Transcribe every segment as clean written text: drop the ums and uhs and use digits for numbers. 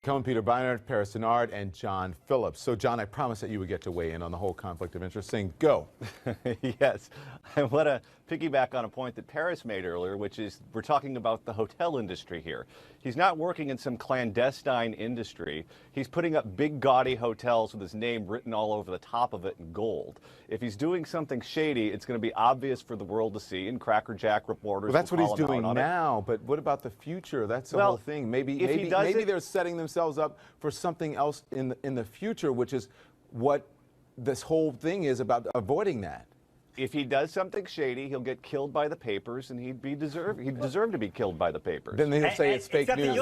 Kohn, Peter Beinart, Dennard, and John Phillips. So, John, I promised that you would get to weigh in on the whole conflict of interest thing. Go. Yes. I want to piggyback on a point that Paris made earlier, which is we're talking about the hotel industry here. He's not working in some clandestine industry. He's putting up big, gaudy hotels with his name written all over the top of it in gold. If he's doing something shady, it's going to be obvious for the world to see, and Cracker Jack reporters. Well, that's what he's doing now. But what about the future? That's the whole thing. Maybe they're setting themselves up for something else in the future, which is what this whole thing is about, avoiding that. If he does something shady, he'll get killed by the papers, and he'd deserve to be killed by the papers. Then they'll say it's fake news.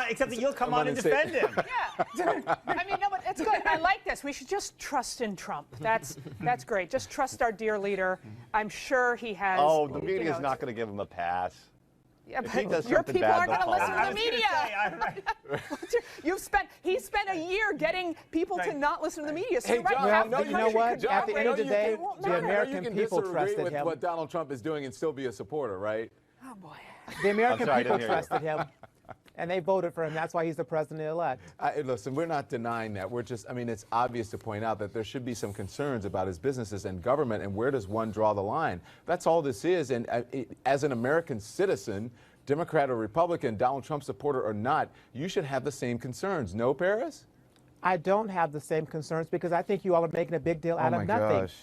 Except that you'll come on and defend him. Yeah. I mean, no, but it's good. I like this. We should just trust in Trump. That's great. Just trust our dear leader. I'm sure he has. Oh, the media's not going to give him a pass. Yeah, but your people aren't going to listen to the media. He spent a year getting people to not listen to the media. So you know what? At the end of the day, the American people trusted him. What Donald Trump is doing and still be a supporter, right? Oh boy. The American people trusted him. And they voted for him. That's why he's the president-elect. Listen, we're not denying that. We're just, I mean, it's obvious to point out that there should be some concerns about his businesses and government, and where does one draw the line? That's all this is. And as an American citizen, Democrat or Republican, Donald Trump supporter or not, you should have the same concerns. No, Paris? I don't have the same concerns because I think you all are making a big deal out of nothing. Gosh.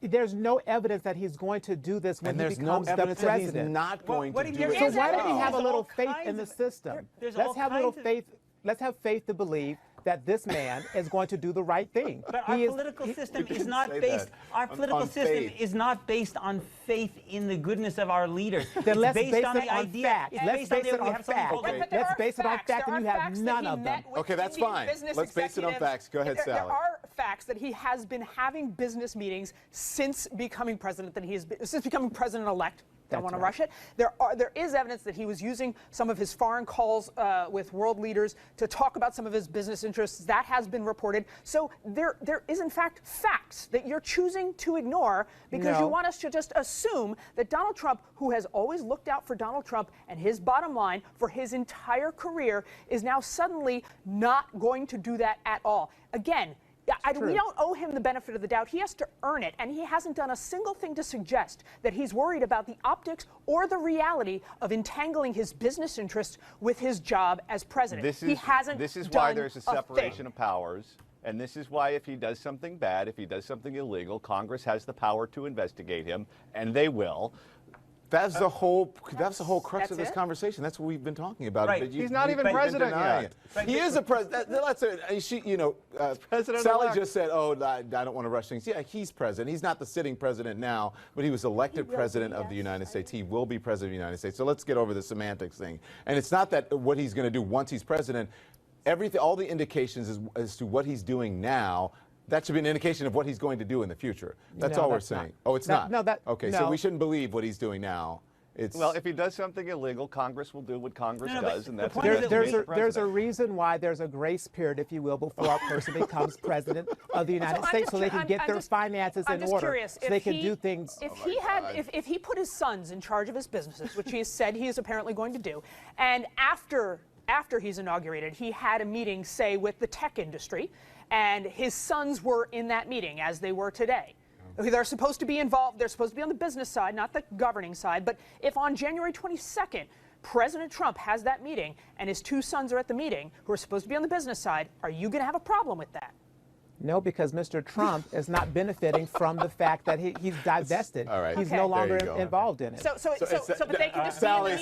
There's no evidence that he's going to do this when he becomes the president. That he's not going to do it. So why don't we have a little faith in the system? Let's have a little faith. Let's have faith to believe that this man is going to do the right thing. But our political system is not based. Our political system is not based on faith in the goodness of our leaders. Then let's base it on the idea. Fact. Let's base it on fact. Let's base it on fact, and you have none of them. Okay, that's fine. Let's base it on facts. Go ahead, Sally. There are facts that he has been having business meetings since becoming president. Since becoming president-elect. Don't want to rush it. There is evidence that he was using some of his foreign calls with world leaders to talk about some of his business interests. That has been reported. So there is, in fact, facts that you're choosing to ignore because you want us to just assume that Donald Trump, who has always looked out for Donald Trump and his bottom line for his entire career, is now suddenly not going to do that at all. Again, we don't owe him the benefit of the doubt. He has to earn it, and he hasn't done a single thing to suggest that he's worried about the optics or the reality of entangling his business interests with his job as president. This is why there's a separation of powers, and this is why if he does something bad, if he does something illegal, Congress has the power to investigate him, and they will. That's the whole crux of this conversation. That's what we've been talking about. Right. He's not even president yet. He is a president. Sally just said, "Oh, I don't want to rush things." Yeah, he's president. He's not the sitting president now, but he was elected president of the United States. He will be president of the United States. So let's get over the semantics thing. And it's not that what he's going to do once he's president. All the indications as to what he's doing now. That should be an indication of what he's going to do in the future. That's all we're saying. Oh, it's not? No, okay, so we shouldn't believe what he's doing now. Well, if he does something illegal, Congress will do what Congress does, and that's there's a reason why there's a grace period, if you will, before a person becomes president of the United States, so they can get their finances in order, so they can do things. If he put his sons in charge of his businesses, which he has said he is apparently going to do, and after he's inaugurated, he had a meeting, say, with the tech industry, and his sons were in that meeting, as they were today. They're supposed to be involved. They're supposed to be on the business side, not the governing side. But if on January 22nd, President Trump has that meeting, and his two sons are at the meeting, who are supposed to be on the business side, are you going to have a problem with that? No, because Mr. Trump is not benefiting from the fact that he's divested. All right. He's no longer involved in it. But they can just Sally,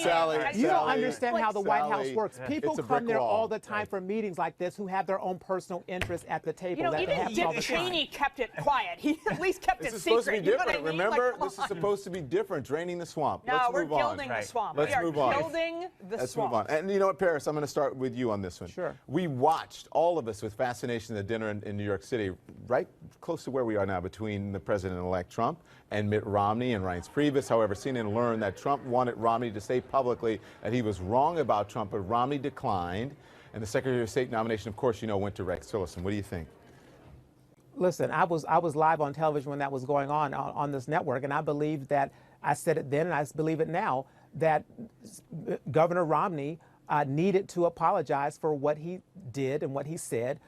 you don't understand how the White House works. People come there wall. all the time for meetings like this who have their own personal interests at the table. You know, even Dick Cheney kept it quiet. He at least kept it secret. This is supposed to be different. You know what I mean? Remember, this is supposed to be different. Draining the swamp. No, Let's we're move on. gilding the swamp. Let's move on. We are gilding the swamp. Let's move on. And you know what, Paris? I'm going to start with you on this one. Sure. We watched, all of us, with fascination the dinner in New York City, right close to where we are now, between the President-elect Trump and Mitt Romney and Reince Priebus. However, CNN learned that Trump wanted Romney to say publicly that he was wrong about Trump, but Romney declined. And the Secretary of State nomination, of course, you know, went to Rex Tillerson. What do you think? Listen, I was live on television when that was going on this network, and I believe that, I said it then and I believe it now, that Governor Romney needed to apologize for what he did and what he said,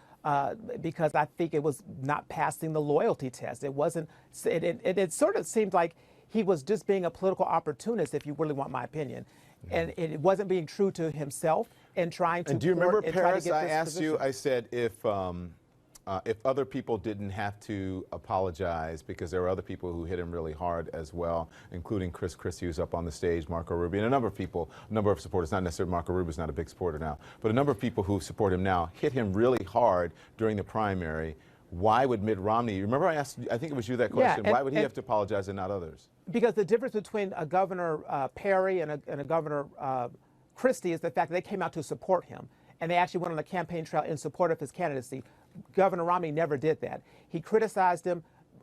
because I think it was not passing the loyalty test. It wasn't. It sort of seemed like he was just being a political opportunist, if you really want my opinion, and it wasn't being true to himself and trying to. And do you remember, Paris? I asked position. you. I said if other people didn't have to apologize, because there were other people who hit him really hard as well, including Chris Christie, who's up on the stage, Marco Rubio, and a number of people, a number of supporters, not necessarily Marco Rubio's not a big supporter now, but a number of people who support him now hit him really hard during the primary. Why would Mitt Romney, remember I asked, I think it was you that question, why would he have to apologize and not others? Because the difference between a Governor Perry and a Governor Christie is the fact that they came out to support him. And they actually went on the campaign trail in support of his candidacy. Governor Romney never did that. He criticized him,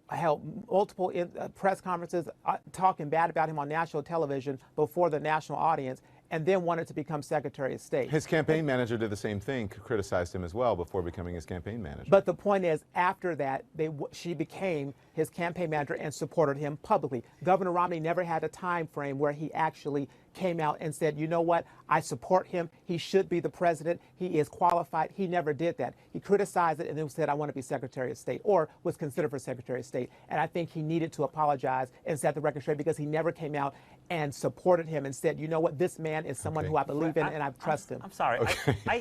held multiple press conferences talking bad about him on national television before the national audience, and then wanted to become Secretary of State. His campaign manager did the same thing, criticized him as well before becoming his campaign manager. But the point is, after that, she became his campaign manager and supported him publicly. Governor Romney never had a time frame where he actually came out and said, you know what, I support him. He should be the president. He is qualified. He never did that. He criticized it and then said, I want to be Secretary of State, or was considered for Secretary of State. And I think he needed to apologize and set the record straight, because he never came out and supported him and said, you know what, this man is someone who I believe in and I trust him. I'm sorry. I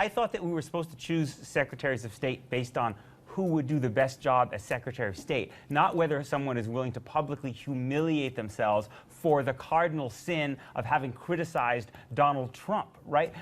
thought that we were supposed to choose secretaries of state based on who would do the best job as Secretary of State, not whether someone is willing to publicly humiliate themselves for the cardinal sin of having criticized Donald Trump, right?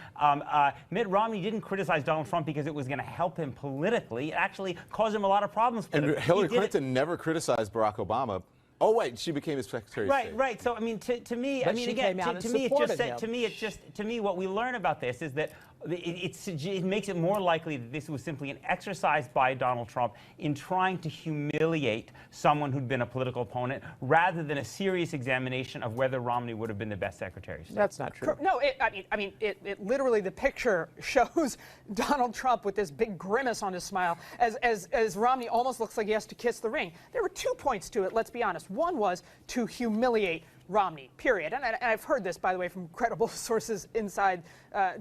Mitt Romney didn't criticize Donald Trump because it was going to help him politically. It actually caused him a lot of problems. And Hillary Clinton never criticized Barack Obama. Oh wait, she became his Secretary of State. Right. So I mean, to me, But I mean, she again, came out to and me, supported him. what we learn about this is that it makes it more likely that this was simply an exercise by Donald Trump in trying to humiliate someone who'd been a political opponent, rather than a serious examination of whether Romney would have been the best Secretary of State. That's not true. No, it literally, the picture shows Donald Trump with this big grimace on his smile as Romney almost looks like he has to kiss the ring. There were 2 points to it, let's be honest. One was to humiliate Romney, period. And I've heard this, by the way, from credible sources inside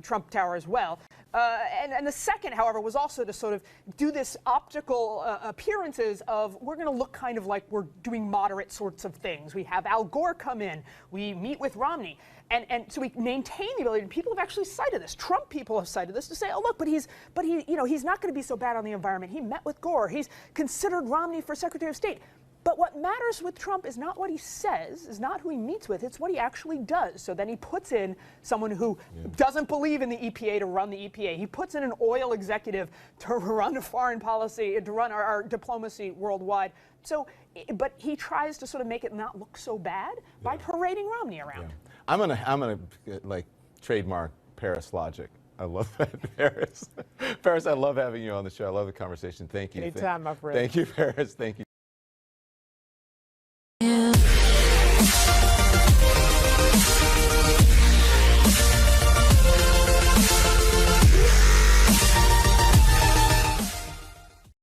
Trump Tower as well. And the second, however, was also to sort of do this optical appearances of, we're going to look kind of like we're doing moderate sorts of things. We have Al Gore come in. We meet with Romney. And so we maintain the ability, and people have actually cited this. Trump people have cited this to say, oh, look, but he's not going to be so bad on the environment. He met with Gore. He's considered Romney for Secretary of State. But what matters with Trump is not what he says, is not who he meets with, it's what he actually does. So then he puts in someone who doesn't believe in the EPA to run the EPA. He puts in an oil executive to run foreign policy, to run our diplomacy worldwide. So, but he tries to sort of make it not look so bad by parading Romney around. I'm gonna like trademark Paris logic. I love that, Paris. Paris, I love having you on the show. I love the conversation. Thank you. Anytime, my friend. Thank you, Paris. Thank you.